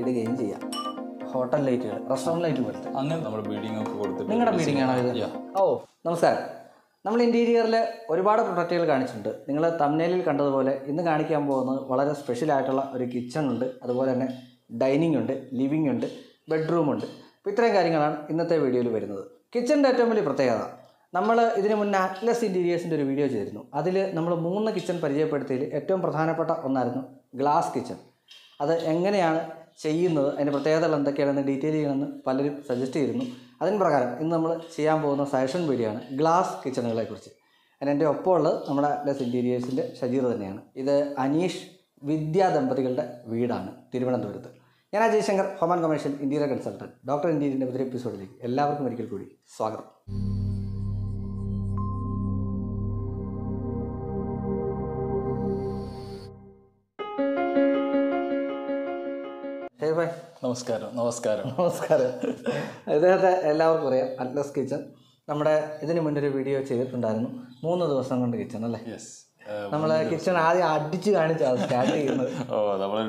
ഇടുകയും ചെയ്യാം. ഹോട്ടൽ ലൈറ്റുകൾ, റെസ്റ്റോറൻറ്റ് ലൈറ്റ് പോലത്തെ അങ്ങനെ നമ്മുടെ ബിൽഡിംഗ് ഒക്കെ കൊടുത്തിട്ട്. നിങ്ങളുടെ ബിൽഡിംഗ് ആണോ ഇത്? ഓ നമസ്കാരം. നമ്മൾ ഇൻറ്റീരിയറിൽ ഒരുപാട് പ്രൊഡക്റ്റുകൾ കാണിച്ചിട്ടുണ്ട്. നിങ്ങൾ തംബ്നെയിലിൽ കണ്ടതുപോലെ ഇന്ന് കാണിക്കാൻ പോകുന്നത് വളരെ സ്പെഷ്യലായിട്ടുള്ള ഒരു കിച്ചൺ ഉണ്ട്, അതുപോലെ തന്നെ ഡൈനിങ് ഉണ്ട്, ലിവിങ് ഉണ്ട്, ബെഡ്റൂമുണ്ട്. അപ്പോൾ ഇത്രയും കാര്യങ്ങളാണ് ഇന്നത്തെ വീഡിയോയിൽ വരുന്നത്. കിച്ചണിൻ്റെ ഏറ്റവും വലിയ പ്രത്യേകത, നമ്മൾ ഇതിന് മുന്നേ അറ്റ്ലസ് ഇൻറ്റീരിയേഴ്സിൻ്റെ ഒരു വീഡിയോ ചെയ്തിരുന്നു. അതിൽ നമ്മൾ 3 കിച്ചൺ പരിചയപ്പെടുത്തിയതിൽ ഏറ്റവും പ്രധാനപ്പെട്ട ഒന്നായിരുന്നു ഗ്ലാസ് കിച്ചൺ. അത് എങ്ങനെയാണ് ചെയ്യുന്നത്, അതിൻ്റെ പ്രത്യേകതകൾ എന്തൊക്കെയാണെന്ന് ഡീറ്റെയിൽ ചെയ്യണമെന്ന് പലരും സജസ്റ്റ് ചെയ്തിരുന്നു. അതിന് പ്രകാരം ഇന്ന് നമ്മൾ ചെയ്യാൻ പോകുന്ന സജഷൻ വീഡിയോ ആണ് ഗ്ലാസ് കിച്ചണുകളെക്കുറിച്ച്. അതിന് എൻ്റെ ഒപ്പം ഉള്ളത് നമ്മുടെ അറ്റ്ലസ് ഇൻറ്റീരിയേഴ്സിൻ്റെ ഷജീർ തന്നെയാണ്. ഇത് അനീഷ് വിദ്യാ ദമ്പതികളുടെ വീടാണ് തിരുവനന്തപുരത്ത്. ഞാൻ Ajay Shankar, home and commercial interior consultant. Doctor ഇന്റീരിയറിൻ്റെ പുതിയ എപ്പിസോഡിലേക്ക് എല്ലാവർക്കും ഒരിക്കൽ കൂടി സ്വാഗതം. നമസ്കാരം. നമസ്കാരം. നമസ്കാരം. ഇദ്ദേഹത്തെ എല്ലാവർക്കും അറിയാം, അറ്റ്ലസ് കിച്ചൺ. നമ്മുടെ ഇതിന് മുന്നേ ഒരു വീഡിയോ ചെയ്തിട്ടുണ്ടായിരുന്നു, 3 ദിവസം കൊണ്ട് കിച്ചൺ അല്ലേ? നമ്മൾ കിച്ചൺ ആദ്യം അടിച്ച് കാണിച്ചാണ് സ്റ്റാർട്ട് ചെയ്യുന്നത്.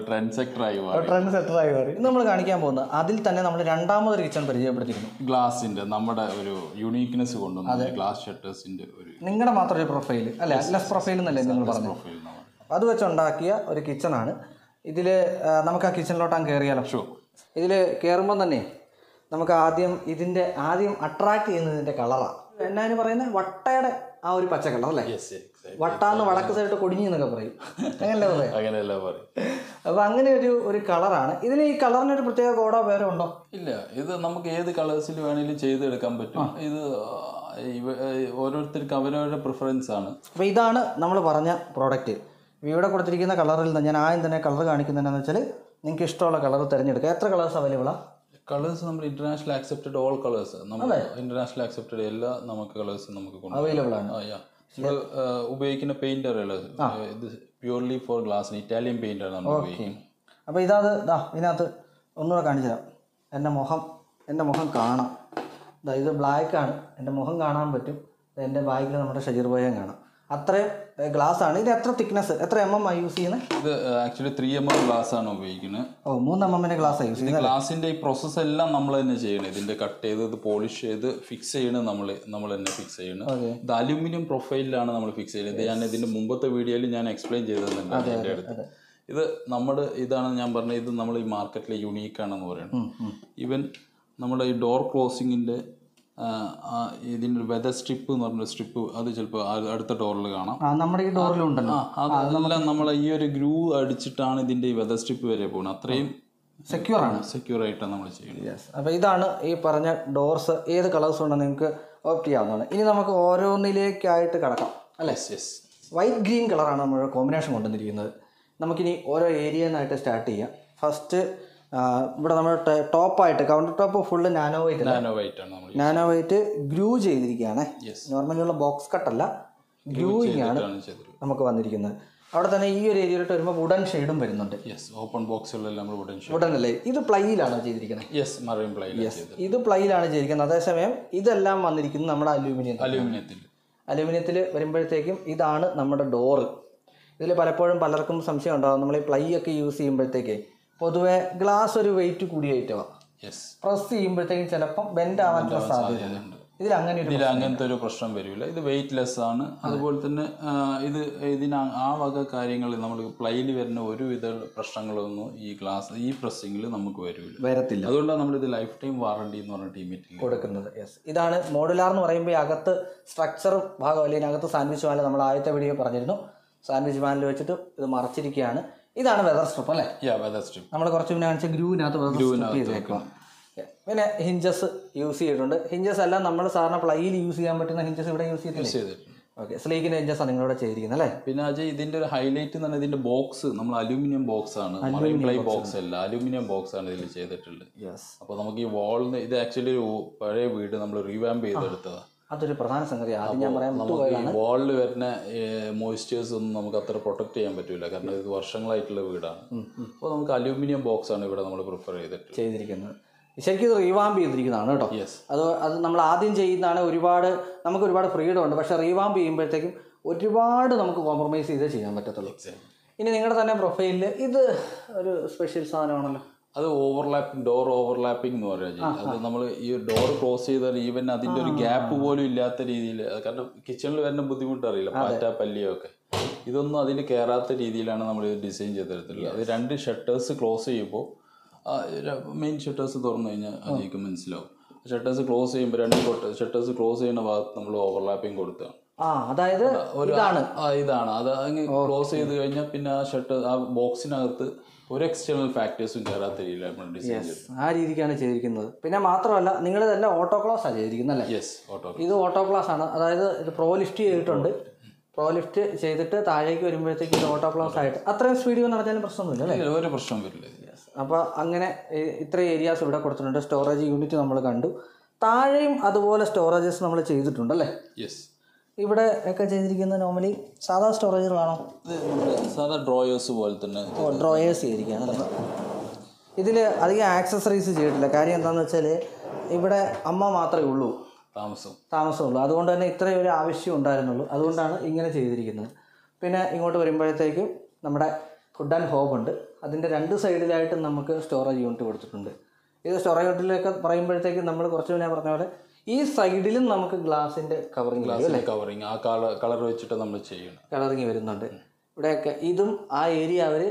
ട്രെൻഡ് സെക്ടർ ആയി മാറി. ഇന്ന് നമ്മൾ കാണിക്കാൻ പോകുന്നത് അതിൽ തന്നെ നമ്മൾ രണ്ടാമതൊരു കിച്ചൺ പരിചയപ്പെടുത്തിയിരുന്നു. ഗ്ലാസിന്റെ നമ്മുടെ ഒരു യൂണീക്നെസ് കൊണ്ടുവന്നത് ഗ്ലാസ് ഷട്ടേഴ്സിന്റെ ഒരു നിങ്ങളുടെ മാത്രം ഒരു പ്രൊഫൈൽ അല്ലെ, അറ്റ്ലസ് പ്രൊഫൈൽ എന്നല്ലേ നിങ്ങൾ പറഞ്ഞു? അത് വെച്ചുണ്ടാക്കിയ ഒരു കിച്ചണാണ്. ഇതിൽ നമുക്ക് ആ കിച്ചണിലോട്ടാണ് കയറിയാലോ? ഷോ. ഇതിൽ കയറുമ്പോൾ തന്നെ നമുക്ക് ആദ്യം അട്രാക്ട് ചെയ്യുന്നത് ഇതിൻ്റെ കളറാണ്. എന്നാണ് പറയുന്നത്, വട്ടയുടെ ആ ഒരു പച്ച കളർ അല്ലേ? വട്ടാന്ന് വടക്ക് സൈഡ് കൊടിഞ്ഞി എന്നൊക്കെ പറയും, അങ്ങനെയല്ല പറയും. അപ്പോൾ അങ്ങനെ ഒരു കളറാണ് ഇതിന്. ഈ കളറിനൊരു പ്രത്യേക കോഡോ പേരോ ഉണ്ടോ? ഇല്ല, ഇത് നമുക്ക് ഏത് കളേഴ്സിൽ വേണമെങ്കിലും ചെയ്തെടുക്കാൻ പറ്റും. ഇത് ഓരോരുത്തർക്ക് അവരവരുടെ പ്രിഫറൻസ് ആണ്. അപ്പോൾ ഇതാണ് നമ്മൾ പറഞ്ഞ പ്രോഡക്റ്റ്. ഇവിടെ കൊടുത്തിരിക്കുന്ന കളറിൽ നിന്ന് ഞാൻ ആദ്യം തന്നെ കളർ കാണിക്കുന്നതെന്ന് വെച്ചാൽ നിങ്ങൾക്ക് ഇഷ്ടമുള്ള കളർ തിരഞ്ഞെടുക്കുക. എത്ര കളേഴ്സ് അവൈലബിളാണ്? കളേഴ്സ് നമ്മൾ ഇന്റർനാഷണൽ ആക്സെപ്റ്റഡ് ഓൾ കളേഴ്സ്, നമ്മൾ ഇന്റർനാഷണൽ ആക്സെപ്റ്റഡ് എല്ലാ നമുക്ക് കളേഴ്സും നമുക്ക് അവൈലബിൾ ആണ്. ഉപയോഗിക്കുന്ന പെയിന്ററുകൾ ഇത് പ്യൂർലി ഫോർ ഗ്ലാസ് ഇറ്റാലിയൻ പെയിന്റാണ് നമ്മൾ ഉപയോഗിക്കുന്നത്. അപ്പോൾ ഇതിനകത്ത് ഒന്നുകൂടെ കാണിച്ചു തരാം. എൻ്റെ മുഖം കാണാം. ഇത് ബ്ലാക്കാണ്, എൻ്റെ മുഖം കാണാൻ പറ്റും. എൻ്റെ ബാഗിൽ നമ്മുടെ ഷജീർ ബോയം കാണാം. അത്രയും ഗ്ലാസ് ആണ്. ഇത് എത്ര തിക്നെസ്, എത്ര mm യൂസ് ചെയ്യുന്നത്? ഇത് ആക്ച്വലി 3 mm ഗ്ലാസ് ആണ് ഉപയോഗിക്കുന്നത്. 3 mm ഗ്ലാസ് യൂസ് ചെയ്യുന്നത്. ഗ്ലാസിന്റെ ഈ പ്രോസസ്സ് എല്ലാം നമ്മൾ തന്നെ ചെയ്യണം. ഇതിന്റെ കട്ട് ചെയ്ത് ഇത് പോളിഷ് ചെയ്ത് ഫിക്സ് ചെയ്യണം, നമ്മൾ തന്നെ ഫിക്സ് ചെയ്യണം. ഇത് അലുമിനിയം പ്രൊഫൈലിലാണ് നമ്മൾ ഫിക്സ് ചെയ്യുന്നത്. ഞാൻ ഇതിന്റെ മുമ്പത്തെ വീഡിയോയിൽ ഞാൻ എക്സ്പ്ലെയിൻ ചെയ്തിട്ടുണ്ട് എൻ്റെ അടുത്ത്. ഇത് ഇതാണ് ഞാൻ പറഞ്ഞത്, ഇത് നമ്മൾ ഈ മാർക്കറ്റിലെ യുണീക്ക് ആണെന്ന് പറയുന്നത്. ഈവൻ നമ്മുടെ ഈ ഡോർ ക്ലോസിങ്ങിന്റെ ഇതിൻ്റെ വെതർ സ്ട്രിപ്പ് എന്ന് പറഞ്ഞ സ്ട്രിപ്പ് അത് ചിലപ്പോൾ അടുത്ത ഡോറിൽ കാണാം. നമ്മുടെ ഈ ഡോറിലുണ്ടല്ലോ. അതെല്ലാം നമ്മൾ ഈ ഒരു ഗ്രൂ അടിച്ചിട്ടാണ് ഇതിന്റെ ഈ വെതർ സ്ട്രിപ്പ് വരെ പോകുന്നത്. അത്രയും സെക്യൂർ ആയിട്ടാണ് നമ്മൾ ചെയ്യുന്നത്. അപ്പോൾ ഇതാണ് ഈ പറഞ്ഞ ഡോർസ്. ഏത് കളേഴ്സ് ഉണ്ടെന്ന് നിങ്ങൾക്ക് ഓപ്റ്റ് ചെയ്യാവുന്നതാണ്. ഇനി നമുക്ക് ഓരോന്നിലേക്കായിട്ട് കിടക്കാം അല്ലേ? വൈറ്റ് ഗ്രീൻ കളറാണ് നമ്മൾ കോമ്പിനേഷൻ കൊണ്ടുവന്നിരിക്കുന്നത്. നമുക്കിനി ഓരോ ഏരിയന്നായിട്ട് സ്റ്റാർട്ട് ചെയ്യാം. ഫസ്റ്റ് ഇവിടെ നമ്മൾ ടോപ്പായിട്ട് counter top full nano white groove ചെയ്തിരിക്കുകയാണ്. നോർമലി ഉള്ള ബോക്സ് കട്ടല്ല, ഗ്രൂയിങ് ആണ് നമുക്ക് വന്നിരിക്കുന്നത്. അവിടെ തന്നെ ഈ ഒരു ഏരിയയിലോട്ട് വരുമ്പോൾ വുഡൻ ഷെയ്ഡും വരുന്നുണ്ട്. ഓപ്പൺ ബോക്സുകളെല്ലാം വുഡൻ അല്ലേ? ഇത് പ്ലൈയിലാണോ ചെയ്തിരിക്കുന്നത്? ഇത് പ്ലൈയിലാണ് ചെയ്തിരിക്കുന്നത്. അതേസമയം ഇതെല്ലാം വന്നിരിക്കുന്നത് നമ്മുടെ അലൂമിനിയത്തിൽ വരുമ്പോഴത്തേക്കും ഇതാണ് നമ്മുടെ ഡോറ്. ഇതിൽ പലപ്പോഴും പലർക്കും സംശയം ഉണ്ടാകും, നമ്മൾ ഈ പ്ലൈ ഒക്കെ യൂസ് ചെയ്യുമ്പോഴത്തേക്ക് പൊതുവെ ഗ്ലാസ് ഒരു വെയിറ്റ് കൂടിയ ഐറ്റമാണ്. പ്രസ് ചെയ്യുമ്പോഴത്തേക്കും ചിലപ്പം ബെൻഡ് ആവാനുള്ള സാധ്യതയുണ്ട്. അങ്ങനത്തെ ഒരു പ്രശ്നം വരില്ല. ഇത് വെയിറ്റ് ലെസ് ആണ്. അതുപോലെ തന്നെ ആ വക കാര്യങ്ങൾ നമ്മൾ പ്ലൈയിൽ വരുന്ന ഒരുവിധ പ്രശ്നങ്ങളൊന്നും ഈ പ്രസ്സിങ്ങിൽ നമുക്ക് വരത്തില്ല. അതുകൊണ്ടാണ് നമ്മൾ ഇത് ലൈഫ് ടൈം വാറണ്ടി എന്ന് പറഞ്ഞ ടീമിൽ കൊടുക്കുന്നത്. ഇതാണ് മോഡുലാർ എന്ന് പറയുമ്പോൾ അകത്ത് സ്ട്രക്ചർ ഭാഗം അല്ലെങ്കിൽ അകത്ത് സാൻഡ്വിച്ച് പാനൽ നമ്മൾ ആദ്യത്തെ വീഡിയോ പറഞ്ഞിരുന്നു. സാൻഡ്വിച്ച് പാനൽ വെച്ചിട്ട് ഇത് മറച്ചിരിക്കുകയാണ്. ഇതാണ് വെതർ സ്ട്രിപ്പ് അല്ലേ? നമ്മൾ കുറച്ച് മുന്നേ കാണിച്ച ഗ്രൂവിനകത്ത്. പിന്നെ ഹിഞ്ചസ് യൂസ് ചെയ്തിട്ടുണ്ട്. ഹിഞ്ചസ് എല്ലാം നമ്മൾ സാധാരണ പ്ലൈയിൽ യൂസ് ചെയ്യാൻ പറ്റുന്ന ഹിഞ്ചസ് ഇവിടെ യൂസ് ചെയ്തിട്ടുണ്ട്. ഓക്കെ, സ്ലീക്കിന്റെ ഹിഞ്ചസ് ആണ് നിങ്ങളിവിടെ ചെയ്തിരിക്കുന്നത് അല്ലേ? പിന്നെ അജയ് ഇതിന്റെ ഒരു ഹൈലൈറ്റ് എന്ന് പറഞ്ഞാൽ ഇതിന്റെ ബോക്സ് നമ്മൾ അലൂമിനിയം ബോക്സ് ആണ്, പ്ലൈ ബോക്സ് അല്ല, അലൂമിനിയം ബോക്സ് ആണ് ഇതിൽ ചെയ്തിട്ടുള്ളത്. അപ്പോൾ നമുക്ക് ഈ വാളിന് ഇത് ആക്ച്വലി ഒരു പഴയ വീട് നമ്മൾ റീവാമ്പ് ചെയ്തെടുത്തതാണ്. അതൊരു പ്രധാന സംഗതി ആദ്യം ഞാൻ പറയാം. നമുക്ക് വാളിൽ വരുന്ന മോയ്സ്ചേഴ്സ് ഒന്നും നമുക്ക് അത്ര പ്രൊട്ടക്ട് ചെയ്യാൻ പറ്റില്ല, കാരണം ഇത് വർഷങ്ങളായിട്ടുള്ള വീടാണ്. അപ്പോൾ നമുക്ക് അലൂമിനിയം ബോക്സ് ആണ് ഇവിടെ നമ്മൾ പ്രിഫർ ചെയ്തിരിക്കുന്നത്. ശരിക്കും ഇത് റീവാമ്പ് ചെയ്തിരിക്കുന്നതാണ് കേട്ടോ. അത് നമ്മൾ ആദ്യം ചെയ്യുന്നതാണ്. നമുക്ക് ഒരുപാട് ഫ്രീഡം ഉണ്ട്. പക്ഷേ റീവാമ്പ് ചെയ്യുമ്പോഴത്തേക്കും ഒരുപാട് നമുക്ക് കോംപ്രമൈസ് ചെയ്തേ ചെയ്യാൻ പറ്റത്തുള്ളൂ. ഇനി നിങ്ങളുടെ തന്നെ പ്രൊഫൈലിൽ ഇത് ഒരു സ്പെഷ്യൽ സാധനമാണല്ലോ. അത് ഓവർലാപ്പിംഗ്, ഡോർ ഓവർലാപ്പിംഗ് എന്ന് പറയുക. അത് നമ്മൾ ഈ ഡോർ ക്ലോസ് ചെയ്താൽ ഈവൻ അതിൻ്റെ ഒരു ഗ്യാപ്പ് പോലും ഇല്ലാത്ത രീതിയിൽ, കാരണം കിച്ചണിൽ വരുന്ന ബുദ്ധിമുട്ട് അറിയില്ല, പാറ്റ പല്ലിയോ ഒക്കെ, ഇതൊന്നും അതിൽ കയറാത്ത രീതിയിലാണ് നമ്മൾ ഇത് ഡിസൈൻ ചെയ്തെടുത്തിട്ടുള്ളത്. അത് 2 ഷട്ടേഴ്സ് ക്ലോസ് ചെയ്യുമ്പോൾ, മെയിൻ ഷട്ടേഴ്സ് തുറന്നു കഴിഞ്ഞാൽ അതിലേക്ക് മനസ്സിലാവും. ഷട്ടേഴ്സ് ക്ലോസ് ചെയ്യുമ്പോൾ 2 ഷട്ടേഴ്സ് ക്ലോസ് ചെയ്യുന്ന ഭാഗത്ത് നമ്മൾ ഓവർലാപ്പിംഗ് കൊടുത്തതാണ്. അതായത് ഇതാണ് അത് അങ്ങ് ക്ലോസ് ചെയ്ത് കഴിഞ്ഞാൽ പിന്നെ ആ ഷട്ടർ, ആ ബോക്സിനകത്ത് ഒരു എക്സ്റ്റേണൽ ഫാക്ടേഴ്സും കയറാത്ത രീതിയിലാണ് ഡിസൈൻ ചെയ്തത്. ആ രീതിക്കാണ് ചെയ്തിരിക്കുന്നത്. പിന്നെ മാത്രമല്ല നിങ്ങൾ തന്നെ ഓട്ടോ ക്ലാസ് ആണ് ചെയ്തിരിക്കുന്നത് അല്ലേ? യെസ്, ഇത് ഓട്ടോ ക്ലാസ് ആണ്. അതായത് ഇത് പ്രോ ലിഫ്റ്റ് ചെയ്തിട്ടുണ്ട്. പ്രോ ലിഫ്റ്റ് ചെയ്തിട്ട് താഴേക്ക് വരുമ്പോഴത്തേക്ക് ഇത് ഓട്ടോ ക്ലാസ് ആയിട്ട് അത്രയും സ്പീഡിൽ നടത്താനും പ്രശ്നമൊന്നുമില്ല അല്ലേ? ഒരു പ്രശ്നം വരില്ല. അപ്പോൾ അങ്ങനെ ഇത്ര ഏരിയാസ് ഇവിടെ കൊടുത്തിട്ടുണ്ട്. സ്റ്റോറേജ് യൂണിറ്റ് നമ്മൾ കണ്ടു. താഴെയും അതുപോലെ സ്റ്റോറേജസ് നമ്മൾ ചെയ്തിട്ടുണ്ടല്ലേ? യെസ്. ഇവിടെ ഒക്കെ ചെയ്തിരിക്കുന്നത് നോർമലി സാധാ സ്റ്റോറേജുകളാണോ? സാധാ ഡ്രോയേഴ്സ് പോലെ തന്നെ. ഡ്രോയേഴ്സ് ചെയ്തിരിക്കുകയാണ്. ഇതിൽ അധികം ആക്സസറീസ് ചെയ്തിട്ടില്ല. കാര്യം എന്താണെന്ന് വെച്ചാൽ ഇവിടെ അമ്മ മാത്രമേ ഉള്ളൂ, താമസമുള്ളൂ. അതുകൊണ്ട് തന്നെ ഇത്രയും ഒരു ആവശ്യം ഉണ്ടായിരുന്നുള്ളൂ. അതുകൊണ്ടാണ് ഇങ്ങനെ ചെയ്തിരിക്കുന്നത്. പിന്നെ ഇങ്ങോട്ട് വരുമ്പോഴത്തേക്കും നമ്മുടെ ഫുഡ് ആൻഡ് ഹോം ഉണ്ട്. അതിൻ്റെ 2 സൈഡിലായിട്ടും നമുക്ക് സ്റ്റോറേജ് യൂണിറ്റ് കൊടുത്തിട്ടുണ്ട്. ഇത് സ്റ്റോറേജ് യൂണിറ്റിലൊക്കെ പറയുമ്പോഴത്തേക്കും നമ്മൾ കുറച്ച് മുന്നേ പറഞ്ഞ പോലെ ഈ സൈഡിലും നമുക്ക് ഗ്ലാസിൻ്റെ കവറിങ് ആ കളർ വെച്ചിട്ട് നമ്മൾ ചെയ്യണം. കളറിങ് വരുന്നുണ്ട്. ഇവിടെയൊക്കെ ഇതും ആ ഏരിയ അവർ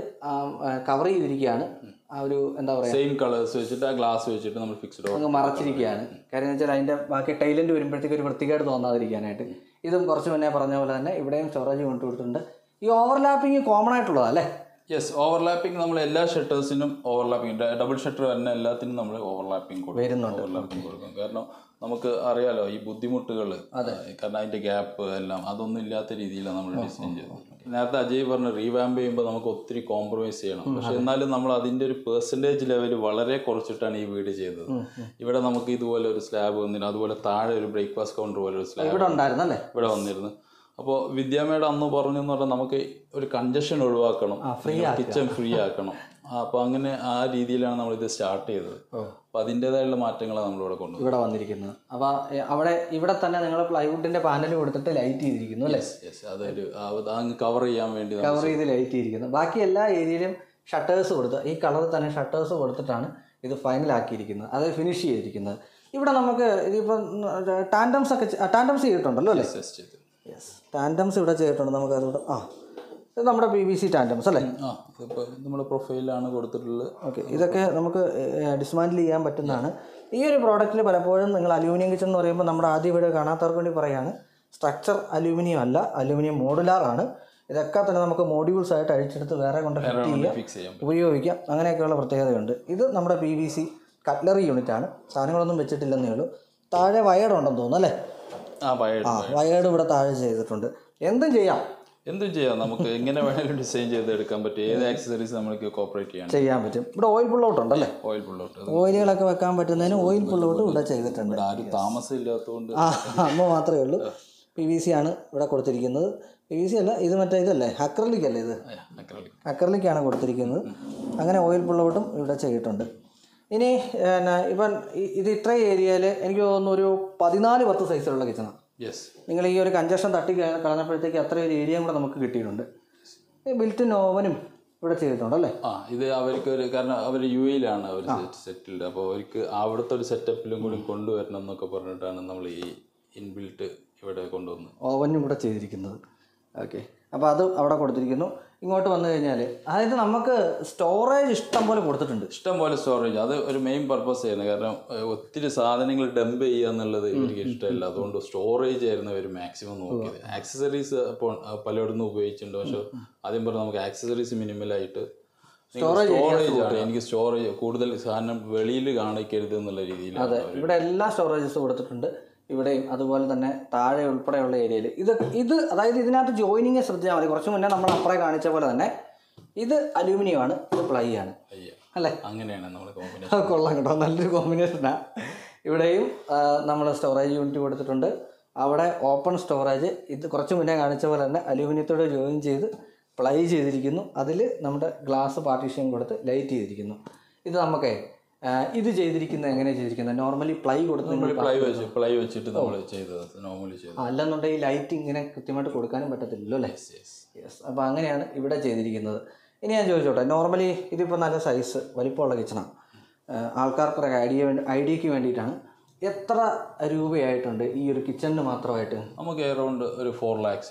കവർ ചെയ്തിരിക്കുകയാണ്. ആ ഒരു എന്താ പറയുക, സെയിം കളേഴ്സ് വെച്ചിട്ട് ആ ഗ്ലാസ് വെച്ചിട്ട് നമ്മൾ ഫിക്സ്ഡ് അങ്ങ് മറച്ചിരിക്കുകയാണ്. കാര്യം എന്ന് വെച്ചാൽ അതിൻ്റെ ബാക്കി ടൈലൻറ്റ് വരുമ്പോഴത്തേക്ക് ഒരു വൃത്തികേട് തോന്നാതിരിക്കാനായിട്ട്. ഇതും കുറച്ച് മുന്നേ പറഞ്ഞ പോലെ തന്നെ ഇവിടെയും സ്റ്റോറേജ് യൂണിറ്റ് കൊടുത്തിട്ടുണ്ട്. ഈ ഓവർലാപ്പിംഗ് കോമൺ ആയിട്ടുള്ളതാണ് അല്ലേ? യെസ്, ഓവർലാപ്പിംഗ് നമ്മൾ എല്ലാ ഷട്ടേഴ്സിനും ഓവർലാപ്പിംഗ്, ഡബിൾ ഷട്ടർ വരുന്ന എല്ലാത്തിനും നമ്മൾ ഓവർലാപ്പിംഗ് കൊടുക്കും. കാരണം നമുക്ക് അറിയാലോ ഈ ബുദ്ധിമുട്ടുകൾ, കാരണം അതിൻ്റെ ഗ്യാപ്പ് എല്ലാം അതൊന്നും ഇല്ലാത്ത രീതിയിലാണ് നമ്മൾ ഡിസൈൻ ചെയ്തത്. നേരത്തെ അജയ് പറഞ്ഞു റീവാമ്പ് ചെയ്യുമ്പോൾ നമുക്ക് ഒത്തിരി കോംപ്രമൈസ് ചെയ്യണം. പക്ഷെ എന്നാലും നമ്മൾ അതിൻ്റെ ഒരു പെർസെൻറ്റേജ് ലെവൽ വളരെ കുറച്ചിട്ടാണ് ഈ വീട് ചെയ്തത്. ഇവിടെ നമുക്ക് ഇതുപോലെ ഒരു സ്ലാബ് വന്നിരുന്നു. അതുപോലെ താഴെ ഒരു ബ്രേക്ക്ഫാസ്റ്റ് കൗണ്ടർ പോലെ ഒരു സ്ലാബ് ഇവിടെ വന്നിരുന്നു. അപ്പോൾ വിദ്യാമയുടെ അന്ന് പറഞ്ഞു എന്ന് പറഞ്ഞാൽ നമുക്ക് ഒരു കൺജഷൻ ഒഴിവാക്കണം, കിച്ചൺ ഫ്രീ ആക്കണം. അപ്പോൾ അങ്ങനെ ആ രീതിയിലാണ് നമ്മളിത് സ്റ്റാർട്ട് ചെയ്തത്. അപ്പോൾ അതിൻ്റെതായുള്ള മാറ്റങ്ങളാണ് നമ്മളിവിടെ കൊണ്ടുവന്നത്, ഇവിടെ വന്നിരിക്കുന്നത്. അപ്പോൾ ഇവിടെ തന്നെ നിങ്ങൾ പ്ലൈവുഡിൻ്റെ പാനൽ കൊടുത്തിട്ട് ലൈറ്റ് ചെയ്തിരിക്കുന്നു അല്ലേ? യെസ്, അതൊരു അങ്ങ് കവർ ചെയ്യാൻ വേണ്ടി കവർ ചെയ്ത് ലൈറ്റ് ചെയ്തിരിക്കുന്നു. ബാക്കി എല്ലാ ഏരിയയിലും ഷട്ടേഴ്സ് കൊടുത്ത് ഈ കളറിൽ തന്നെ ഷട്ടേഴ്സ് കൊടുത്തിട്ടാണ് ഇത് ഫൈനലാക്കിയിരിക്കുന്നത്, അത് ഫിനിഷ് ചെയ്തിരിക്കുന്നത്. ഇവിടെ നമുക്ക് ഇതിപ്പം ടാൻഡംസ് ചെയ്തിട്ടുണ്ടല്ലോ അല്ലേ? യെസ്, ടാൻഡംസ് ഇവിടെ ചെയ്തിട്ടുണ്ട്. നമുക്ക് അതുകൂടെ ഇത് നമ്മുടെ PVC ടാൻഡംസ് അല്ലേ? നമ്മുടെ പ്രൊഫൈലാണ് കൊടുത്തിട്ടുള്ളത്. ഓക്കെ, ഇതൊക്കെ നമുക്ക് ഡിസ്മാൻഡിൽ ചെയ്യാൻ പറ്റുന്നതാണ്. ഈ ഒരു പ്രോഡക്റ്റിൽ പലപ്പോഴും നിങ്ങൾ അലൂമിനിയം കിച്ചൺ എന്ന് പറയുമ്പോൾ നമ്മുടെ ആദ്യ വീഡിയോ കാണാത്തവർക്ക് വേണ്ടി പറയുകയാണ്, സ്ട്രക്ചർ അലൂമിനിയം അല്ല, അലൂമിനിയം മോഡുലാർ ആണ്. ഇതൊക്കെ തന്നെ നമുക്ക് മോഡ്യൂൾസ് ആയിട്ട് അഴിച്ചെടുത്ത് വേറെ കൊണ്ട് ഫിറ്റ് ചെയ്യാം, ഉപയോഗിക്കാം. അങ്ങനെയൊക്കെയുള്ള പ്രത്യേകതയുണ്ട്. ഇത് നമ്മുടെ PVC കട്ട്ലറി യൂണിറ്റ് ആണ്. സാധനങ്ങളൊന്നും വെച്ചിട്ടില്ലെന്നേ ഉള്ളൂ. താഴെ വയർഡ് ഉണ്ടെന്ന് തോന്നുന്നു അല്ലേ? വയർഡ് ഇവിടെ താഴെ ചെയ്തിട്ടുണ്ട്. എന്തും ചെയ്യാം, നമുക്ക് എങ്ങനെ വേണമെങ്കിലും ഡിസൈൻ ചെയ്തെടുക്കാൻ പറ്റും. ഏത് ആക്സസറീസ് നമുക്ക് കോപ്പറേറ്റ് ചെയ്യാൻ പറ്റും. ഇവിടെ ഓയിൽ പുൾ ഔട്ട് ഉണ്ടല്ലേ? ഓയിലുകളൊക്കെ വെക്കാൻ പറ്റുന്നതിന് ഓയിൽ പുൾ ഔട്ട് ഇവിടെ ചെയ്തിട്ടുണ്ട്. ആരും താമസം ഇല്ലാത്തതുകൊണ്ട് അമ്മ മാത്രമേ ഉള്ളൂ. PVC ആണ് ഇവിടെ കൊടുത്തിരിക്കുന്നത്. PVC അല്ല, ഇത് മറ്റേ ഇതല്ലേ, അക്രലിക് അല്ലേ? ഇത് അക്രലിക്കാണ് കൊടുത്തിരിക്കുന്നത്. അങ്ങനെ ഓയിൽ പുൾ ഔട്ടും ഇവിടെ ചെയ്തിട്ടുണ്ട്. ഇനി ഇപ്പം ഇത് ഇത്രയും ഏരിയയിൽ എനിക്ക് തോന്നുന്നു ഒരു 14-10 സൈസിലുള്ള കിച്ചണാണ്. നിങ്ങൾ ഈ ഒരു കഞ്ചക്ഷൻ തട്ടി കളഞ്ഞപ്പോഴത്തേക്ക് അത്ര ഒരു ഏരിയയും കൂടെ നമുക്ക് കിട്ടിയിട്ടുണ്ട്. ബിൽറ്റ് ഓവനും ഇവിടെ ചെയ്തിട്ടുണ്ടല്ലേ? ഇത് അവർക്ക് ഒരു, കാരണം അവർ UAE-ലാണ് അവർ സെറ്റിൽഡ്. അപ്പോൾ അവർക്ക് അവിടുത്തെ ഒരു സെറ്റപ്പിലും കൂടി കൊണ്ടുവരണം എന്നൊക്കെ പറഞ്ഞിട്ടാണ് നമ്മൾ ഈ ഇൻബിൽറ്റ് ഇവിടെ കൊണ്ടുവന്നത്. ഓവനും കൂടെ ചെയ്തിരിക്കുന്നത്. ഓക്കെ, അപ്പോൾ അത് അവിടെ കൊടുത്തിരിക്കുന്നു. ഇങ്ങോട്ട് വന്നു കഴിഞ്ഞാൽ അതായത് നമുക്ക് സ്റ്റോറേജ് ഇഷ്ടം പോലെ കൊടുത്തിട്ടുണ്ട്. ഇഷ്ടം പോലെ സ്റ്റോറേജ്, അത് ഒരു മെയിൻ പർപ്പസ് ആയിരുന്നു. കാരണം ഒത്തിരി സാധനങ്ങൾ ഡംപ് ചെയ്യുക എന്നുള്ളത് ഇവർക്ക് ഇഷ്ടമല്ല. അതുകൊണ്ട് സ്റ്റോറേജ് ആയിരുന്നു അവർ മാക്സിമം നോക്കിയത്. ആക്സസറീസ് അപ്പോൾ പലയിടത്തും ഉപയോഗിച്ചിട്ടുണ്ട്. പക്ഷെ ആദ്യം പറഞ്ഞാൽ നമുക്ക് ആക്സസറീസ് മിനിമലായിട്ട് സ്റ്റോറേജ് ആണ്. എനിക്ക് സ്റ്റോറേജ് കൂടുതൽ സാധനം വെളിയിൽ കാണിക്കരുത് എന്നുള്ള രീതിയിൽ. അതെ, ഇവിടെ എല്ലാ സ്റ്റോറേജസ് കൊടുത്തിട്ടുണ്ട്. ഇവിടെയും അതുപോലെ തന്നെ താഴെ ഉൾപ്പെടെയുള്ള ഏരിയയിൽ ഇത് അതായത് ഇതിനകത്ത് ജോയിനിങ് ശ്രദ്ധിച്ചാൽ മതി. കുറച്ച് മുന്നേ നമ്മൾ അപ്പുറേ കാണിച്ച പോലെ തന്നെ ഇത് അലൂമിനിയം ആണ്, ഇത് പ്ലൈ ആണ് അല്ലേ? അങ്ങനെയാണ് നമ്മൾ കോമ്പിനേഷൻ. കൊള്ളാം കേട്ടോ, നല്ലൊരു കോമ്പിനേഷനാണ്. ഇവിടെയും നമ്മൾ സ്റ്റോറേജ് യൂണിറ്റ് കൊടുത്തിട്ടുണ്ട്. അവിടെ ഓപ്പൺ സ്റ്റോറേജ്, ഇത് കുറച്ച് മുന്നേ കാണിച്ച പോലെ തന്നെ അലൂമിനിയത്തോട് ജോയിൻ ചെയ്ത് പ്ലൈ ചെയ്തിരിക്കുന്നു. അതിൽ നമ്മുടെ ഗ്ലാസ് പാർട്ടീഷൻ കൊടുത്ത് ലൈറ്റ് ചെയ്തിരിക്കുന്നു. ഇത് നമുക്ക് ഇത് ചെയ്തിരിക്കുന്നത് എങ്ങനെയാണ് ചെയ്തിരിക്കുന്നത്? നോർമലി പ്ലൈ കൊടുത്ത് പ്ലൈ വെച്ചിട്ട് നമ്മൾ ചെയ്തത് നോർമലി ചെയ്തത്. അല്ലെന്നുണ്ടെങ്കിൽ ലൈറ്റ് ഇങ്ങനെ കൃത്യമായിട്ട് കൊടുക്കാനും പറ്റത്തില്ലല്ലോ അല്ലേ? യെസ്. അപ്പോൾ അങ്ങനെയാണ് ഇവിടെ ചെയ്തിരിക്കുന്നത്. ഇനി ഞാൻ ചോദിച്ചോട്ടെ, നോർമലി ഇതിപ്പോൾ നല്ല സൈസ് വലിപ്പമുള്ള കിച്ചണാണ്, ആൾക്കാർക്കൊരു ഐഡിയയ്ക്ക് വേണ്ടിയിട്ടാണ്. എത്ര രൂപയായിട്ടുണ്ട് ഈ ഒരു കിച്ചണിന് മാത്രമായിട്ട്? നമുക്ക് അറൗണ്ട് ഒരു 4 lakhs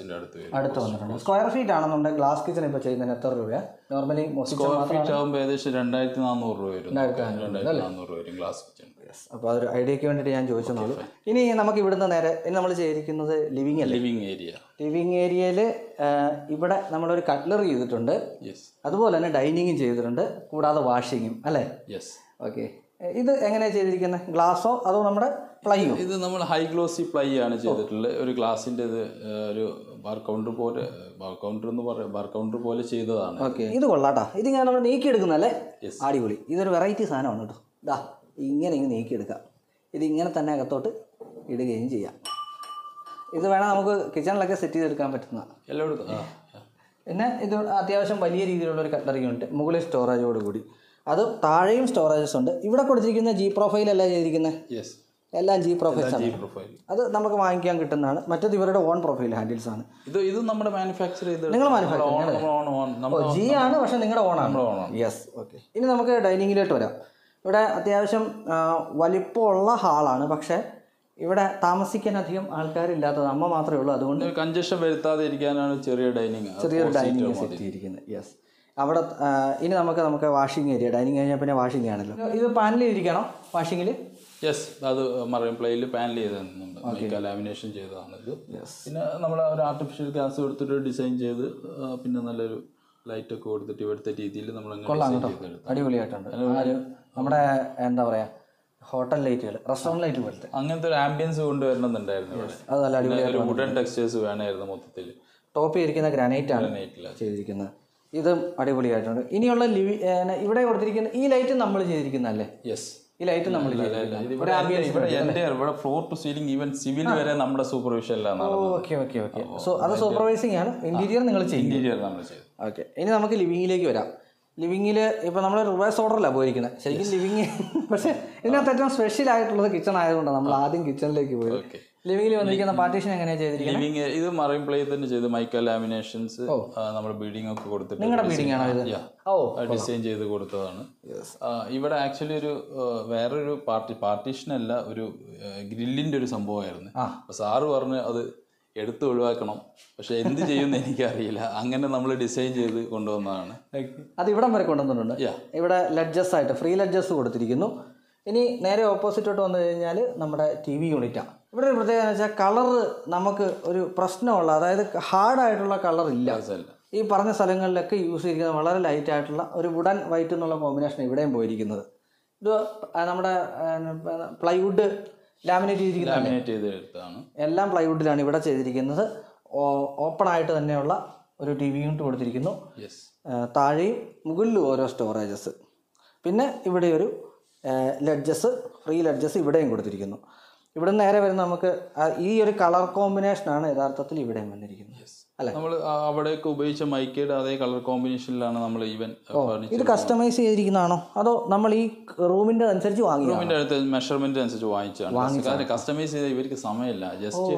അടുത്ത് വന്നിട്ടുണ്ട്. സ്ക്വയർ ഫീറ്റ് ആണെന്നുണ്ടെങ്കിൽ ഗ്ലാസ് കിച്ചൺ ഇപ്പോൾ ചെയ്യുന്നതിന് എത്ര രൂപയാണ് നോർമലി? സ്ക്വയർ ഫീറ്റ് ആകുമ്പോൾ ഏകദേശം 2400 രൂപ വരും. 2400 വരും ഗ്ലാസ് കിച്ചൺ. അപ്പോൾ അതൊരു ഐഡിയയ്ക്ക് വേണ്ടിയിട്ട് ഞാൻ ചോദിച്ചെന്നുള്ളൂ. ഇനി നമുക്ക് ഇവിടുന്ന് നേരെ ഇനി നമ്മൾ ചെയ്തിരിക്കുന്നത് ലിവിങ് ഏരിയ. ലിവിങ് ഏരിയയിൽ ഇവിടെ നമ്മളൊരു കട്ട്ലറി ചെയ്തിട്ടുണ്ട്, അതുപോലെ തന്നെ ഡൈനിങ്ങും ചെയ്തിട്ടുണ്ട്, കൂടാതെ വാഷിങ്ങും അല്ലേ? ഓക്കെ. ഇത് എങ്ങനെയാണ് ചെയ്തിരിക്കുന്നത്? ഗ്ലാസോ അതോ നമ്മുടെ പ്ലൈയോ? ഇത് നമ്മൾ ഹൈ ഗ്ലോസി പ്ലൈ ആണ് ചെയ്തിട്ടുള്ളത്. ഒരു ഗ്ലാസിൻ്റെ ഇത് ഒരു ബാർ കൗണ്ടർ പോലെ ചെയ്തതാണ്. ഓക്കെ, ഇത് കൊള്ളാട്ടാ. ഇതിങ്ങനെ നമ്മൾ നീക്കിയെടുക്കുന്നതല്ലേ? അടിപൊളി. ഇതൊരു വെറൈറ്റി സാധനമാണ് കേട്ടോ. ഇതാ ഇങ്ങനെ നീക്കിയെടുക്കാം. ഇതിങ്ങനെ തന്നെ അകത്തോട്ട് ഇടുകയും ചെയ്യാം. ഇത് വേണം നമുക്ക് കിച്ചണിലൊക്കെ സെറ്റ് ചെയ്തെടുക്കാൻ പറ്റുന്നതാണ്. എല്ലായിടത്തും. പിന്നെ ഇത് അത്യാവശ്യം വലിയ രീതിയിലുള്ളൊരു കട്ട്ലറി യൂണിറ്റ്, മുകളിൽ സ്റ്റോറേജോട് കൂടി. അത് താഴെയും സ്റ്റോറേജസ് ഉണ്ട്. ഇവിടെ കൊടുത്തിരിക്കുന്ന G പ്രൊഫൈൽ അല്ല ചെയ്തിരിക്കുന്നത്? എല്ലാം G പ്രൊഫൈൽസ് ആണ്. അത് നമുക്ക് വാങ്ങിക്കാൻ കിട്ടുന്നതാണ്. മറ്റേത് ഇവരുടെ ഓൺ പ്രൊഫൈൽ ഹാൻഡിൽസ് ആണ്. ഇത് നമ്മുടെ മാനുഫാക്ചർ ചെയ്ത് നിങ്ങൾ മാനുഫാക്ചർ G ആണ്, പക്ഷെ നിങ്ങളുടെ ഓൺ ആണ്. യെസ്. ഓക്കെ. ഇനി നമുക്ക് ഡൈനിങ്ങിലോട്ട് വരാം. ഇവിടെ അത്യാവശ്യം വലിപ്പമുള്ള ഹാളാണ്, പക്ഷേ ഇവിടെ താമസിക്കാൻ അധികം ആൾക്കാരില്ലാത്തത്, അമ്മ മാത്രമേ ഉള്ളൂ. അതുകൊണ്ട് കൺജഷൻ വരുത്താതെ ഇരിക്കാനാണ് ചെറിയൊരു ഡൈനിങ് സെറ്റ് ചെയ്തിരിക്കുന്നത്. യെസ്. അവിടെ ഇനി നമുക്ക് വാഷിംഗ് ഏരിയ, ഡൈനിങ് കഴിഞ്ഞാൽ പിന്നെ വാഷിംഗ് ആണല്ലോ. ഇത് പാനൽ ചെയ്തിരിക്കണോ വാഷിങ്ങിൽ? അത് മറൈൻ പ്ലേയിൽ പാനൽ ചെയ്തിട്ടുണ്ട്, ലാമിനേഷൻ ചെയ്തതാണ് ഇത്. പിന്നെ നമ്മൾ ഒരു ആർട്ടിഫിഷ്യൽ ഗ്യാസ് കൊടുത്തിട്ട് ഡിസൈൻ ചെയ്ത് പിന്നെ നല്ലൊരു ലൈറ്റൊക്കെ കൊടുത്തിട്ട് ഇവിടുത്തെ രീതിയിൽ നമ്മൾ അടിപൊളിയായിട്ടുണ്ട്. നമ്മുടെ എന്താ പറയുക, ഹോട്ടൽ ലൈറ്റുകൾ, റെസ്റ്റോറൻറ്റ് ലൈറ്റ് പോലത്തെ അങ്ങനത്തെ ഒരു ആംബിയൻസ് കൊണ്ടുവരണമെന്നുണ്ടായിരുന്നു. അത് നല്ല അടിപൊളിയായിട്ട് വുഡൻ ടെക്സ്റ്റേഴ്സ് വേണമായിരുന്നു മൊത്തത്തിൽ. ടോപ്പ് ചെയ്തിരിക്കുന്ന ഗ്രാനൈറ്റാണ് ചെയ്തിരിക്കുന്നത്. ഇതും അടിപൊളിയായിട്ടുണ്ട്. ഇനിയുള്ള ഇവിടെ കൊടുത്തിരിക്കുന്ന ഈ ലൈറ്റ് നമ്മൾ ചെയ്തിരിക്കുന്നതല്ലേ? ഈ ലൈറ്റ് നമ്മൾ ഇവിടെ floor to ceiling even civil വരെ നമ്മുടെ സൂപ്പർവിഷനിലാണ്. സോ അത് സൂപ്പർവൈസിംഗ് ആണ്. ഇന്റീരിയർ നിങ്ങൾ ചെയ്യും. ഓക്കെ. ഇനി നമുക്ക് ലിവിങ്ങിലേക്ക് വരാം. ലിവിങ്ങിൽ ഇപ്പോൾ നമ്മൾ റിവേഴ്സ് ഓർഡറിലാണ് പോയിരിക്കുന്നത് ശരിക്കും ലിവിങ്. പക്ഷേ ഇതിനകത്ത് ഏറ്റവും സ്പെഷ്യൽ ആയിട്ടുള്ളത് കിച്ചൺ ആയതുകൊണ്ടാണ് നമ്മൾ ആദ്യം കിച്ചണിലേക്ക് പോയത്. ലിവിങ്ങിൽ വന്നിരിക്കുന്ന പാർട്ടീഷൻ എങ്ങനെയാണ് ചെയ്തിരിക്കുന്നത്? ലിവിങ് ഇത് മറൈൻ പ്ലേ തന്നെ ചെയ്ത് മൈക്ക ലാമിനേഷൻസ് നമ്മൾ ബീഡിംഗ് ഒക്കെ കൊടുത്തിട്ട്. നിങ്ങളുടെ ബീഡിംഗ് ആണോ ഇത്? ഡിസൈൻ ചെയ്ത് കൊടുത്തതാണ്. ഇവിടെ ആക്ച്വലി ഒരു വേറൊരു പാർട്ടീഷൻ അല്ല, ഒരു ഗ്രില്ലിന്റെ ഒരു സംഭവമായിരുന്നു. സാറ് പറഞ്ഞ് അത് എടുത്ത് ഒഴിവാക്കണം, പക്ഷെ എന്ത് ചെയ്യുമെന്ന് എനിക്കറിയില്ല. അങ്ങനെ നമ്മൾ ഡിസൈൻ ചെയ്ത് കൊണ്ടുവന്നതാണ്. അത് ഇവിടം വരെ കൊണ്ടുവന്നിട്ടുണ്ട്. ഇവിടെ ലെഡ്ജസ് ആയിട്ട് ഫ്രീ ലെഡ്ജസ് കൊടുത്തിരിക്കുന്നു. ഇനി നേരെ ഓപ്പോസിറ്റോട്ട് വന്നു കഴിഞ്ഞാൽ നമ്മുടെ TV യൂണിറ്റാണ്. ഇവിടെ ഒരു പ്രത്യേകത എന്ന് വെച്ചാൽ കളറ് നമുക്ക് ഒരു പ്രശ്നമുള്ള, അതായത് ഹാർഡായിട്ടുള്ള കളർ ഇല്ല. ഈ പറഞ്ഞ സ്ഥലങ്ങളിലൊക്കെ യൂസ് ചെയ്തിരിക്കുന്ന വളരെ ലൈറ്റ് ആയിട്ടുള്ള ഒരു വുഡൻ വൈറ്റ് എന്നുള്ള കോമ്പിനേഷൻ ഇവിടെയും പോയിരിക്കുന്നത്. ഇത് നമ്മുടെ പ്ലൈവുഡ് ലാമിനേറ്റ് ചെയ്തിരിക്കുന്നതാണ്. എല്ലാം പ്ലൈവുഡിലാണ് ഇവിടെ ചെയ്തിരിക്കുന്നത്. ഓപ്പൺ ആയിട്ട് തന്നെയുള്ള ഒരു TV യൂണിറ്റ് കൊടുത്തിരിക്കുന്നു. താഴെയും മുകളിലും ഓരോ സ്റ്റോറേജസ്. പിന്നെ ഇവിടെ ഒരു ലെഡ്ജസ്, ഫ്രീ ലെഡ്ജസ് ഇവിടെയും കൊടുത്തിരിക്കുന്നു. ഇവിടെ നേരെ വരുന്ന നമുക്ക് ഈ ഒരു കളർ കോമ്പിനേഷനാണ് യഥാർത്ഥത്തിൽ ഇവിടെയും വന്നിരിക്കുന്നത് അല്ലേ? നമ്മൾ അവിടെയൊക്കെ ഉപയോഗിച്ച മൈക്കയുടെ അതേ കളർ കോമ്പിനേഷനിലാണ് നമ്മൾ ഈവൻ. ഇത് കസ്റ്റമൈസ് ചെയ്തിരിക്കുന്നതാണോ അതോ നമ്മൾ ഈ റൂമിന്റെ അനുസരിച്ച് റൂമിന്റെ അടുത്ത് മെഷർമെന്റ് അനുസരിച്ച് വാങ്ങിച്ചാണ്? കസ്റ്റമൈസ് ചെയ്ത ഇവർക്ക് സമയമില്ല. ജസ്റ്റ്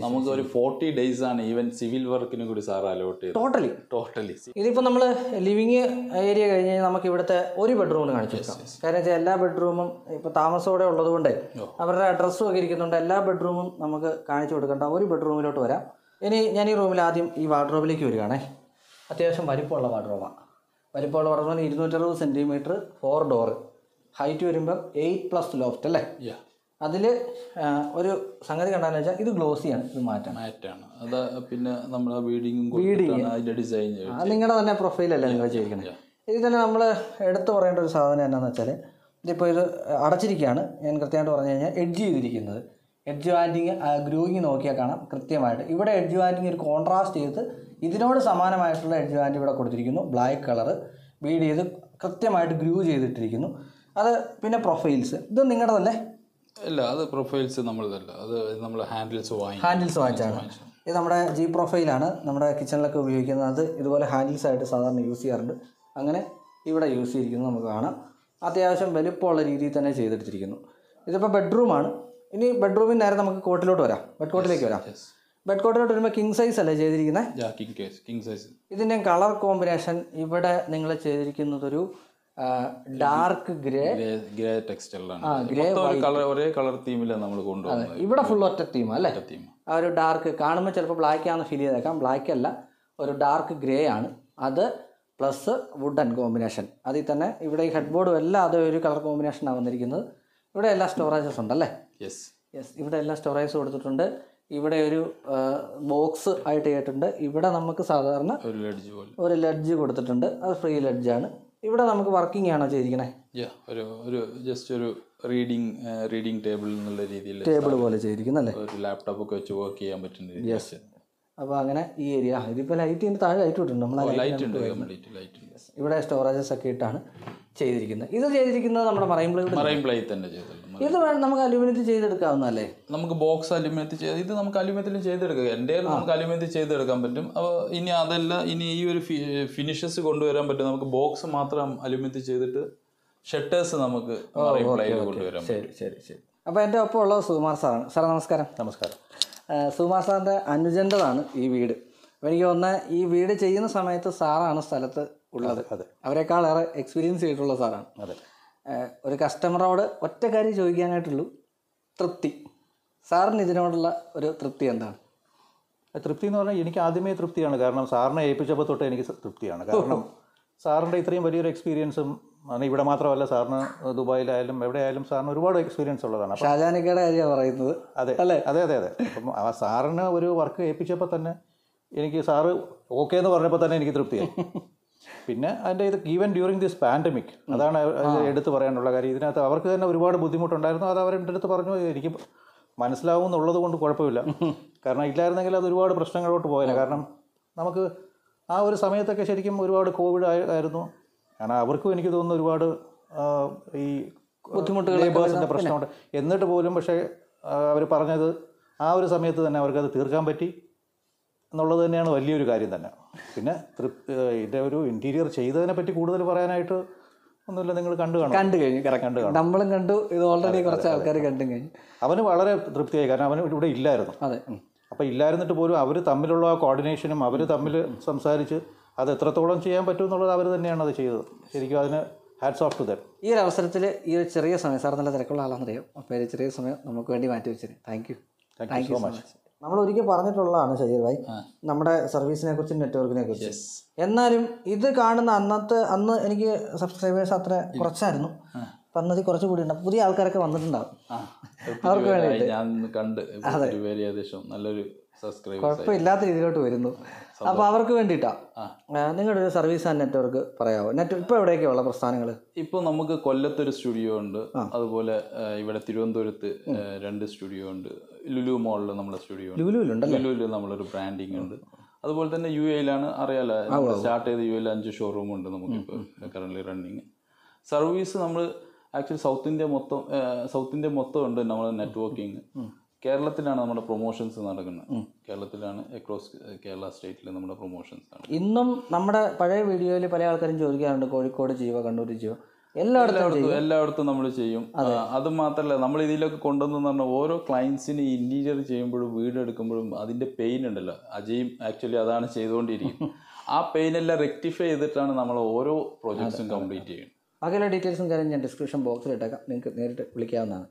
നമുക്ക് ഒരു 40 days ആണ് ഈവൻ സിവിൽ വർക്കിന് കൂടി സാർ അലോട്ട് ചെയ്ത്. ടോട്ടലി ഇതിപ്പോൾ നമ്മൾ ലിവിങ് ഏരിയ കഴിഞ്ഞ് കഴിഞ്ഞാൽ നമുക്ക് ഇവിടുത്തെ ഒരു ബെഡ്റൂമിന് കാണിച്ചു വെക്കാം. കാരണം വെച്ചാൽ എല്ലാ ബെഡ്റൂമും ഇപ്പോൾ താമസത്തോടെ ഉള്ളതുകൊണ്ട് അവരുടെ ഡ്രസ്സും ഒക്കെ ഇരിക്കുന്നുണ്ട്. എല്ലാ ബെഡ്റൂമും നമുക്ക് കാണിച്ചു കൊടുക്കേണ്ട. ഒരു ബെഡ്റൂമിലോട്ട് വരാം. ഇനി ഞാൻ ഈ റൂമിൽ ആദ്യം ഈ വാർഡ്രോബിലേക്ക് വരികയാണേ. അത്യാവശ്യം വലിപ്പമുള്ള വാർഡ്രോബാണ്. വലിപ്പമുള്ള വാർഡ്രോബ് 260 cm, 4 door, ഹൈറ്റ് വരുമ്പോൾ 8+ ലോഫ്റ്റ് അല്ലേ? അതിൽ ഒരു സംഗതി കണ്ടാന്ന് വെച്ചാൽ ഇത് ഗ്ലോസിയാണ്. ഇത് മാറ്റാണ്. അത് പിന്നെ നമ്മുടെ ബീഡിങ് ഡിസൈൻ അത് നിങ്ങളുടെ തന്നെ പ്രൊഫൈലല്ലേ നിങ്ങൾ ചെയ്യിക്കുന്നത്. ഇതിൽ തന്നെ നമ്മൾ എടുത്തു പറയേണ്ട ഒരു സാധനം എന്നാന്ന് വെച്ചാൽ ഇതിപ്പോൾ ഇത് അടച്ചിരിക്കുകയാണ്. ഞാൻ കൃത്യമായിട്ട് പറഞ്ഞു കഴിഞ്ഞാൽ എഡ്ജ് ചെയ്തിരിക്കുന്നത്. എഡ്ജ് വാൻറ്റിങ് ഗ്രൂയിങ് നോക്കിയാൽ കാണാം കൃത്യമായിട്ട്. ഇവിടെ എഡ്ജ് വാൻറ്റിങ് ഒരു കോൺട്രാസ്റ്റ് ചെയ്ത് ഇതിനോട് സമാനമായിട്ടുള്ള എഡ്ജ് വാൻറ്റ് ഇവിടെ കൊടുത്തിരിക്കുന്നു. ബ്ലാക്ക് കളറ് ബീഡ് ചെയ്ത് കൃത്യമായിട്ട് ഗ്രൂ ചെയ്തിട്ടിരിക്കുന്നു. അത് പിന്നെ പ്രൊഫൈൽസ് ഇത് നിങ്ങളുടെതല്ലേ? ഇല്ല, അത് പ്രൊഫൈൽസ് നമ്മളതല്ല, അത് നമ്മൾ ഹാൻഡിൽസ് വാങ്ങിച്ചാണ്. ഇത് നമ്മുടെ G പ്രൊഫൈലാണ് നമ്മുടെ കിച്ചണിലൊക്കെ ഉപയോഗിക്കുന്നത്. അത് ഇതുപോലെ ഹാൻഡിൽസ് ആയിട്ട് സാധാരണ യൂസ് ചെയ്യാറുണ്ട്. അങ്ങനെ ഇവിടെ യൂസ് ചെയ്തിരിക്കുന്നത് നമുക്ക് കാണാം. അത്യാവശ്യം വലുപ്പമുള്ള രീതിയിൽ തന്നെ ചെയ്തെടുത്തിരിക്കുന്നു. ഇതിപ്പോൾ ബെഡ്റൂമാണ്. ഇനി ബെഡ്റൂമിൽ നേരെ നമുക്ക് കോട്ടിലോട്ട് വരാം. ബെഡ് കോട്ടിലേക്ക് വരാം. ബെഡ് കോട്ടിലോട്ട് വരുമ്പോൾ കിങ് സൈസ് അല്ലേ ചെയ്തിരിക്കുന്നത്? King size. ഇതിൻ്റെ കളർ കോമ്പിനേഷൻ ഇവിടെ നിങ്ങൾ ചെയ്തിരിക്കുന്നത് ഒരു ഡാർക്ക് ഗ്രേ ടെക്സ്റ്റൈലാണ്. ഒരേ കളർ തീമിലാണ് നമ്മൾ കൊണ്ടുപോകുന്നത്. ഇവിടെ ഫുൾ ഒറ്റ തീം അല്ലേ? ആ ഒരു ഡാർക്ക് കാണുമ്പോൾ ചിലപ്പോൾ ബ്ലാക്ക് ആണെന്ന് ഫീൽ ചെയ്തേക്കാം. ബ്ലാക്ക് അല്ല, ഒരു ഡാർക്ക് ഗ്രേ ആണ് അത്. Plus wooden combination. അതിൽ തന്നെ ഇവിടെ ഈ ഹെഡ് ബോർഡും എല്ലാം അതേ ഒരു കളർ കോമ്പിനേഷനാണ് വന്നിരിക്കുന്നത്. ഇവിടെ എല്ലാ സ്റ്റോറേജസ് ഉണ്ടല്ലേ? യെസ്, ഇവിടെ എല്ലാ സ്റ്റോറേജസ് കൊടുത്തിട്ടുണ്ട്. ഇവിടെ ഒരു ബോക്സ് ആയിട്ട് ചെയ്തിട്ടുണ്ട്. ഇവിടെ നമുക്ക് സാധാരണ ഒരു ലെഡ്ജ് കൊടുത്തിട്ടുണ്ട്. അത് ഫ്രീ ലെഡ്ജാണ്. ഇവിടെ നമുക്ക് വർക്കിംഗ് ആണോ ചെയ്തിരിക്കണേ? ജസ്റ്റ് ഒരു റീഡിംഗ് ടേബിൾ എന്നുള്ള രീതിയിൽ ടേബിൾ പോലെ ചെയ്തിരിക്കുന്നല്ലേ? ഒരു ലാപ്ടോപ്പ് ഒക്കെ വെച്ച് വർക്ക് ചെയ്യാൻ പറ്റുന്ന. യെസ്. അപ്പോൾ അങ്ങനെ ഈ ഏരിയ ഇതിപ്പോൾ ലൈറ്റിൻ്റെ താഴെ ലൈറ്റ് ഇട്ടുണ്ട്. നമ്മൾ ഇവിടെ സ്റ്റോറേജസ് ഒക്കെ ഇട്ടാണ് ചെയ്തിരിക്കുന്നത്. ഇത് ചെയ്തിരിക്കുന്നത് നമ്മുടെ മറൈൻ പ്ലൈ തന്നെ ചെയ്തിട്ടുണ്ട്. ഇത് നമുക്ക് അലുമിനിയത്തിൽ ചെയ്തെടുക്കാവുന്നല്ലേ? നമുക്ക് ബോക്സ് അലുമിനിയത്തിൽ ചെയ്ത് ഇത് നമുക്ക് അലുമിനിയത്തിൽ ചെയ്തെടുക്കാം. എൻ്റെ നമുക്ക് അലുമിനിയത്തിൽ ചെയ്തെടുക്കാൻ പറ്റും. ഇനി അതല്ല, ഇനി ഈ ഒരു ഫിനിഷസ് കൊണ്ടുവരാൻ പറ്റും. നമുക്ക് ബോക്സ് മാത്രം അലുമിനിയത്തിൽ ചെയ്തിട്ട് ഷട്ടേഴ്സ് നമുക്ക് മറൈൻ പ്ലൈയിൽ കൊണ്ടുവരാൻ പറ്റും. ശരി. അപ്പോൾ എൻ്റെ ഒപ്പം ഉള്ളത് സുകുമാർ സാറാണ്. സാറേ നമസ്കാരം. നമസ്കാരം. സുകുമാർ സാറിൻ്റെ അനുജൻ്റെതാണ് ഈ വീട്. അപ്പോൾ എനിക്ക് തോന്നുന്നത് ഈ വീട് ചെയ്യുന്ന സമയത്ത് സാറാണ് സ്ഥലത്ത് ഉള്ളത്. അവരെക്കാളേറെ എക്സ്പീരിയൻസ് ചെയ്തിട്ടുള്ള സാറാണ്. ഒരു കസ്റ്റമറോട് ഒറ്റ കാര്യം ചോദിക്കാനായിട്ടുള്ളൂ, തൃപ്തി. സാറിന് ഇതിനോടുള്ള ഒരു തൃപ്തി എന്താണ്? തൃപ്തി എന്ന് പറഞ്ഞാൽ എനിക്ക് ആദ്യമേ തൃപ്തിയാണ്. കാരണം സാറിനെ ഏൽപ്പിച്ചപ്പോൾ തൊട്ട് എനിക്ക് തൃപ്തിയാണ്. കാരണം സാറിൻ്റെ ഇത്രയും വലിയൊരു എക്സ്പീരിയൻസും ഇവിടെ മാത്രമല്ല, സാറിന് ദുബായിലായാലും എവിടെയായാലും സാറിന് ഒരുപാട് എക്സ്പീരിയൻസ് ഉള്ളതാണ്. ഷാജാനിക്കയുടെ കാര്യമാണ് പറയുന്നത്. അതെ. അപ്പം ആ സാറിന് ഒരു വർക്ക് ഏൽപ്പിച്ചപ്പോൾ തന്നെ എനിക്ക് സാറ് ഓക്കെ എന്ന് പറഞ്ഞപ്പോൾ തന്നെ എനിക്ക് തൃപ്തിയായി. പിന്നെ അതിൻ്റെ ഇത് ഈവൻ ഡ്യൂറിങ് ദിസ് പാൻഡമിക്, അതാണ് എടുത്ത് പറയാനുള്ള കാര്യം. ഇതിനകത്ത് അവർക്ക് തന്നെ ഒരുപാട് ബുദ്ധിമുട്ടുണ്ടായിരുന്നു. അത് അവരെൻ്റെ അടുത്ത് പറഞ്ഞു, എനിക്ക് മനസ്സിലാവും എന്നുള്ളത് കൊണ്ട് കുഴപ്പമില്ല. കാരണം ഇല്ലായിരുന്നെങ്കിൽ അത് ഒരുപാട് പ്രശ്നങ്ങളോട്ട് പോയേനെ. കാരണം നമുക്ക് ആ ഒരു സമയത്തൊക്കെ ശരിക്കും ഒരുപാട് കോവിഡ് ആയിരുന്നു. കാരണം അവർക്കും എനിക്ക് തോന്നുന്നു ഒരുപാട് ഈ ലേബേഴ്സിൻ്റെ പ്രശ്നമുണ്ട്. എന്നിട്ട് പോലും പക്ഷേ അവർ പറഞ്ഞത് ആ ഒരു സമയത്ത് തന്നെ അവർക്കത് തീർക്കാൻ പറ്റി എന്നുള്ളത് തന്നെയാണ് വലിയൊരു കാര്യം തന്നെ. പിന്നെ ഇതിൻ്റെ ഒരു ഇൻറ്റീരിയർ ചെയ്തതിനെ പറ്റി കൂടുതൽ പറയാനായിട്ട് ഒന്നുമില്ല. നിങ്ങൾ കണ്ടു കഴിഞ്ഞു. നമ്മളും കണ്ടു. ഇത് ഓൾറെഡി കുറച്ച് ആൾക്കാർ കണ്ടും കഴിഞ്ഞു. അവന് വളരെ തൃപ്തിയായി. കാരണം അവന് ഇവിടെ ഇല്ലായിരുന്നു. അതെ. അപ്പോൾ ഇല്ലായിരുന്നിട്ട് പോലും അവർ തമ്മിലുള്ള ആ കോർഡിനേഷനും അവർ തമ്മിൽ സംസാരിച്ച് അത് എത്രത്തോളം ചെയ്യാൻ പറ്റും എന്നുള്ളത് അവർ തന്നെയാണ് അത് ചെയ്തത്. ശരിക്കും അതിന് ഹാറ്റ്സ് ഓഫ് ടു ദം. ഈ ഒരു അവസരത്തിൽ ഈ ഒരു ചെറിയ സമയം, സാർ നല്ല തിരക്കുള്ള ആളാണെന്നറിയാം. അപ്പോൾ ഈ ചെറിയ സമയം നമുക്ക് വേണ്ടി മാറ്റി വെച്ചത് താങ്ക് യു സോ മച്ച്. നമ്മൾ ഒരിക്കൽ പറഞ്ഞിട്ടുള്ളതാണ് ഷജീർ ഭായി നമ്മുടെ സർവീസിനെ കുറിച്ചും നെറ്റ്വർക്കിനെ കുറിച്ച്. എന്നാലും ഇത് കാണുന്ന അന്ന് എനിക്ക് സബ്സ്ക്രൈബേഴ്സ് അത്ര കുറച്ചായിരുന്നു. അപ്പം അന്നത് കുറച്ച് കൂടി ഉണ്ട്. പുതിയ ആൾക്കാരൊക്കെ വന്നിട്ടുണ്ടാവും. അവർക്ക് വേണ്ടിയിട്ട് കുഴപ്പമില്ലാത്ത രീതിയിലോട്ട് വരുന്നു. അപ്പോൾ അവർക്ക് വേണ്ടിയിട്ടാണ് നിങ്ങളുടെ ഒരു സർവീസ് ആൻഡ് നെറ്റ്വർക്ക് പറയാമോ? ഇപ്പോൾ എവിടെയൊക്കെയുള്ള പ്രസ്ഥാനങ്ങൾ? ഇപ്പോൾ നമുക്ക് കൊല്ലത്തൊരു സ്റ്റുഡിയോ ഉണ്ട്. അതുപോലെ ഇവിടെ തിരുവനന്തപുരത്ത് 2 സ്റ്റുഡിയോ ഉണ്ട്. ലുലു മോളിൽ നമ്മുടെ സ്റ്റുഡിയോ ഉണ്ട്. ലുലുവിൽ നമ്മളൊരു ബ്രാൻഡിങ് ഉണ്ട്. അതുപോലെ തന്നെ UAE-ലാണ് അറിയാലോ, സ്റ്റാർട്ട് ചെയ്ത് UAE-ൽ 5 ഷോറൂം ഉണ്ട് നമുക്കിപ്പോൾ കറൻ്റ് റണ്ണിങ്. സർവീസ് നമ്മൾ ആക്ച്വലി സൗത്ത് ഇന്ത്യ മൊത്തം ഉണ്ട് നമ്മൾ നെറ്റ്വർക്കിംഗ്. കേരളത്തിലാണ് നമ്മുടെ പ്രൊമോഷൻസ് നടക്കുന്നത്. കേരളത്തിലാണ് അക്രോസ് കേരള സ്റ്റേറ്റിൽ നമ്മുടെ പ്രൊമോഷൻസ് ആണ്. ഇന്നും നമ്മുടെ പഴയ വീഡിയോയിൽ പല ആൾക്കാരും ചോദിക്കാറുണ്ട്, കോഴിക്കോട് ചെയ്യുക, കണ്ണൂർ ചെയ്യുക, എല്ലായിടത്തും നമ്മൾ ചെയ്യും. അത് മാത്രമല്ല, നമ്മൾ ഇതിലൊക്കെ കൊണ്ടുവന്ന് പറഞ്ഞാൽ ഓരോ ക്ലയൻസിന് ഇന്റീരിയർ ചെയ്യുമ്പോഴും വീട് എടുക്കുമ്പോഴും അതിന്റെ പെയിൻ ഉണ്ടല്ലോ, അജയും ആക്ച്വലി അതാണ് ചെയ്തുകൊണ്ടിരിക്കും. ആ പെയിൻ എല്ലാം റെക്ടിഫൈ ചെയ്തിട്ടാണ് നമ്മൾ ഓരോ പ്രോജക്ട്സും കംപ്ലീറ്റ് ചെയ്യുന്നത്. ബാക്കിയുള്ള ഡീറ്റെയിൽസും കാര്യം ഞാൻ ഡിസ്ക്രിപ്ഷൻ ബോക്സിൽ ഇട്ടേക്കാം, നിങ്ങൾക്ക് നേരിട്ട് വിളിക്കാവുന്നതാണ്.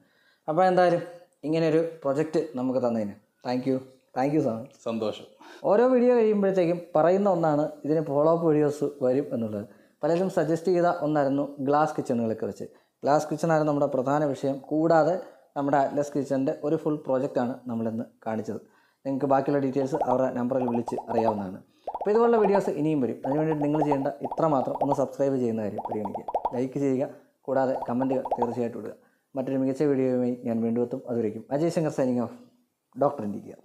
അപ്പോൾ എന്തായാലും ഇങ്ങനെയൊരു പ്രൊജക്റ്റ് നമുക്ക് തന്നതിന് താങ്ക് യു സോ മച്ച്. സന്തോഷം. ഓരോ വീഡിയോ കഴിയുമ്പോഴത്തേക്കും പറയുന്ന ഒന്നാണ്, ഇതിന് ഫോളോ അപ്പ് വീഡിയോസ് വരും എന്നുള്ളത്. പലരും സജസ്റ്റ് ചെയ്ത ഒന്നായിരുന്നു ഗ്ലാസ് കിച്ചണുകളെ കുറിച്ച്. ഗ്ലാസ് കിച്ചണായിരുന്നു നമ്മുടെ പ്രധാന വിഷയം. കൂടാതെ നമ്മുടെ അറ്റ്ലസ് കിച്ചണിൻ്റെ ഒരു ഫുൾ പ്രോജക്റ്റാണ് നമ്മളിന്ന് കാണിച്ചത്. നിങ്ങൾക്ക് ബാക്കിയുള്ള ഡീറ്റെയിൽസ് അവരുടെ നമ്പറിൽ വിളിച്ച് അറിയാവുന്നതാണ്. അപ്പോൾ ഇതുപോലുള്ള വീഡിയോസ് ഇനിയും വരും. അതിനുവേണ്ടി നിങ്ങൾ ചെയ്യേണ്ട ഇത്ര മാത്രം, ഒന്ന് സബ്സ്ക്രൈബ് ചെയ്യുന്ന കാര്യം പരിഗണിക്കുക, ലൈക്ക് ചെയ്യുക, കൂടാതെ കമൻറ്റുകൾ തീർച്ചയായിട്ടും ഇടുക. മറ്റൊരു മികച്ച വീഡിയോയുമായി ഞാൻ വീണ്ടും എത്തും. അതുവരേക്കും Ajay Shankar signing off, doctor India.